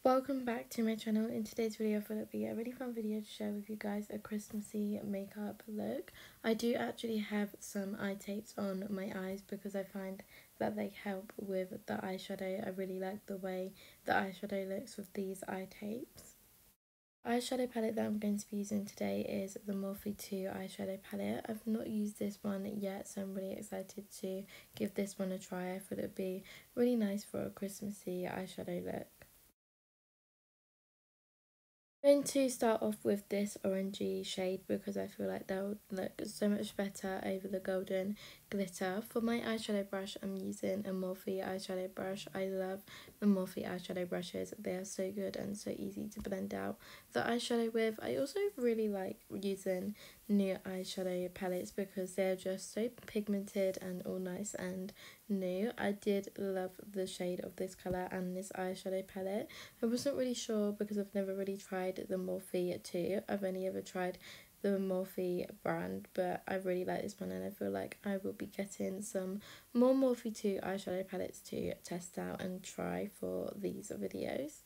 Welcome back to my channel. In today's video I thought it'd be a really fun video to share with you guys a Christmassy makeup look. I do actually have some eye tapes on my eyes because I find that they help with the eyeshadow. I really like the way the eyeshadow looks with these eye tapes. Eyeshadow palette that I'm going to be using today is the Morphe 2 eyeshadow palette. I've not used this one yet, so I'm really excited to give this one a try. I thought it would be really nice for a Christmassy eyeshadow look. I'm going to start off with this orangey shade because I feel like that would look so much better over the golden glitter. For my eyeshadow brush, I'm using a Morphe eyeshadow brush. I love the Morphe eyeshadow brushes. They are so good and so easy to blend out the eyeshadow with. I also really like using new eyeshadow palettes because they're just so pigmented and all nice and new. I did love the shade of this colour and this eyeshadow palette. I wasn't really sure because I've never really tried the Morphe 2. I've only ever tried the Morphe brand, but I really like this one and I feel like I will be getting some more Morphe 2 eyeshadow palettes to test out and try for these videos.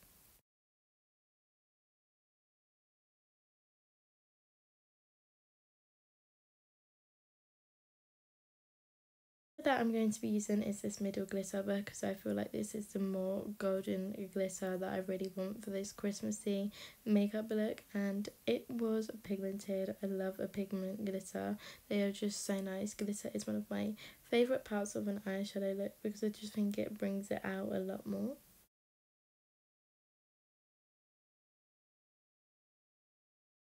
That I'm going to be using is this middle glitter because I feel like this is the more golden glitter that I really want for this Christmassy makeup look, and it was pigmented. I love a pigment glitter. They are just so nice. Glitter is one of my favourite parts of an eyeshadow look because I just think it brings it out a lot more.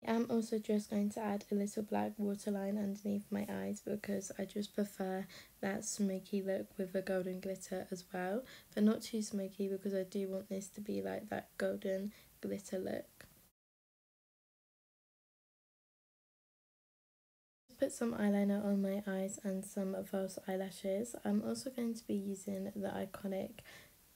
I'm also just going to add a little black waterline underneath my eyes because I just prefer that smoky look with the golden glitter as well, but not too smoky because I do want this to be like that golden glitter look. Put some eyeliner on my eyes and some false eyelashes. I'm also going to be using the iconic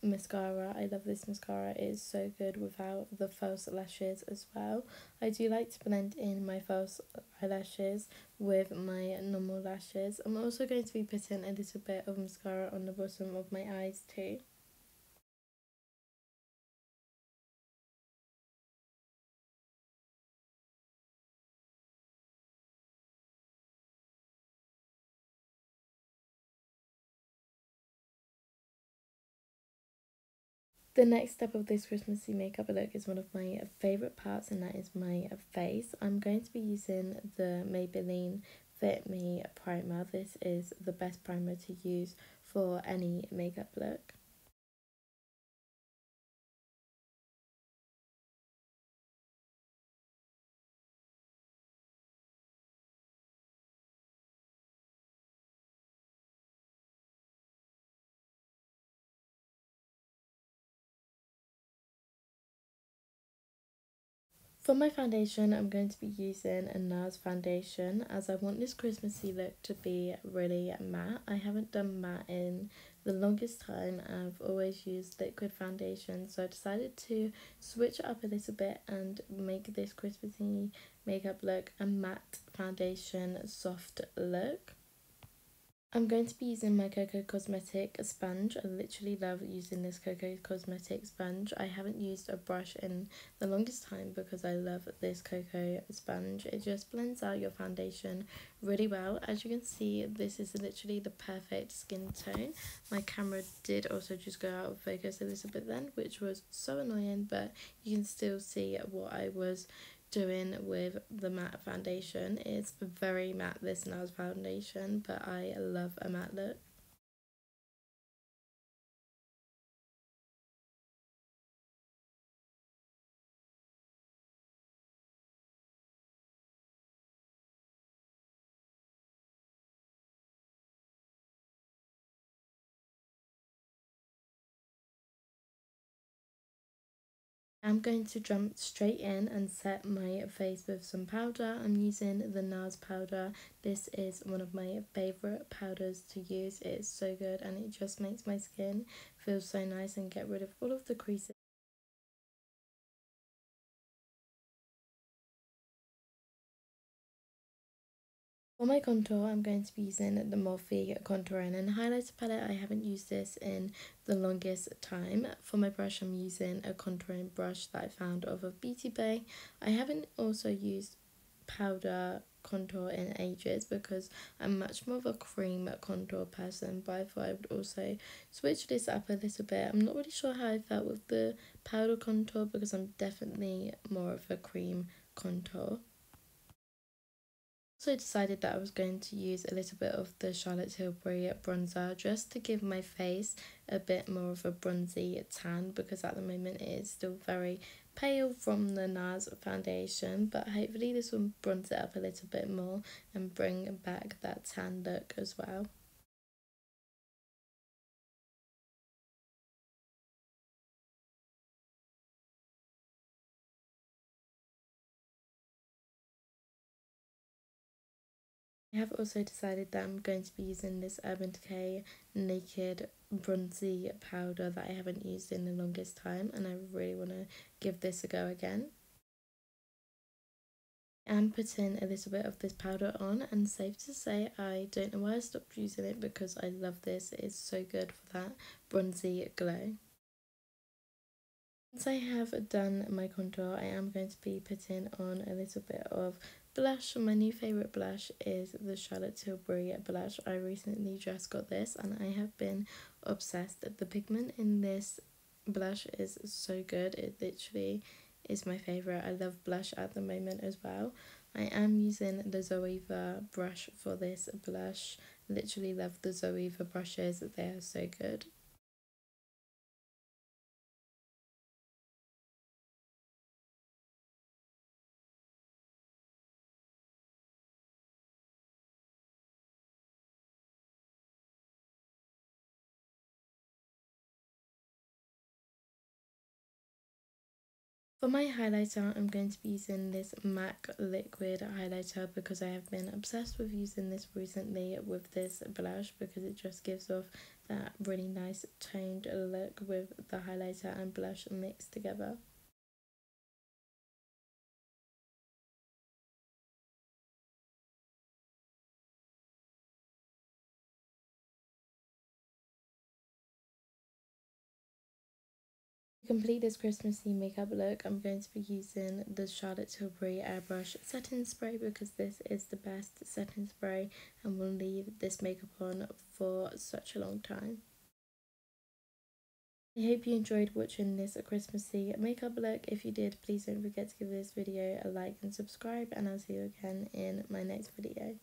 mascara. I love this mascara. It is so good without the false lashes as well. I do like to blend in my false eyelashes with my normal lashes. I'm also going to be putting a little bit of mascara on the bottom of my eyes too. The next step of this Christmassy makeup look is one of my favourite parts, and that is my face. I'm going to be using the Maybelline Fit Me primer. This is the best primer to use for any makeup look. For my foundation, I'm going to be using a NARS foundation as I want this Christmassy look to be really matte. I haven't done matte in the longest time. I've always used liquid foundation, so I decided to switch it up a little bit and make this Christmassy makeup look a matte foundation soft look. I'm going to be using my Cocoa Cosmetic sponge. I literally love using this Cocoa Cosmetic sponge. I haven't used a brush in the longest time because I love this Cocoa sponge. It just blends out your foundation really well. As you can see, this is literally the perfect skin tone. My camera did also just go out of focus a little bit then, which was so annoying, but you can still see what I was doing with the matte foundation. It's very matte, this NARS foundation, but I love a matte look. I'm going to jump straight in and set my face with some powder. I'm using the NARS powder. This is one of my favourite powders to use. It is so good and it just makes my skin feel so nice and get rid of all of the creases. For my contour, I'm going to be using the Morphe Contouring and Highlighter palette. I haven't used this in the longest time. For my brush, I'm using a contouring brush that I found off of Beauty Bay. I haven't also used powder contour in ages because I'm much more of a cream contour person, but I thought I would also switch this up a little bit. I'm not really sure how I felt with the powder contour because I'm definitely more of a cream contour. Also decided that I was going to use a little bit of the Charlotte Tilbury bronzer just to give my face a bit more of a bronzy tan, because at the moment it is still very pale from the NARS foundation, but hopefully this will bronze it up a little bit more and bring back that tan look as well. I have also decided that I'm going to be using this Urban Decay Naked Bronzy powder that I haven't used in the longest time, and I really want to give this a go again. I'm putting a little bit of this powder on, and safe to say I don't know why I stopped using it because I love this. It's so good for that bronzy glow. Once I have done my contour, I am going to be putting on a little bit of blush. My new favourite blush is the Charlotte Tilbury blush. I recently just got this and I have been obsessed. The pigment in this blush is so good. It literally is my favourite. I love blush at the moment as well. I am using the Zoeva brush for this blush. Literally love the Zoeva brushes. They are so good. For my highlighter, I'm going to be using this MAC liquid highlighter because I have been obsessed with using this recently with this blush, because it just gives off that really nice toned look with the highlighter and blush mixed together. To complete this Christmassy makeup look, I'm going to be using the Charlotte Tilbury Airbrush Setting Spray because this is the best setting spray and will leave this makeup on for such a long time. I hope you enjoyed watching this Christmassy makeup look. If you did, please don't forget to give this video a like and subscribe, and I'll see you again in my next video.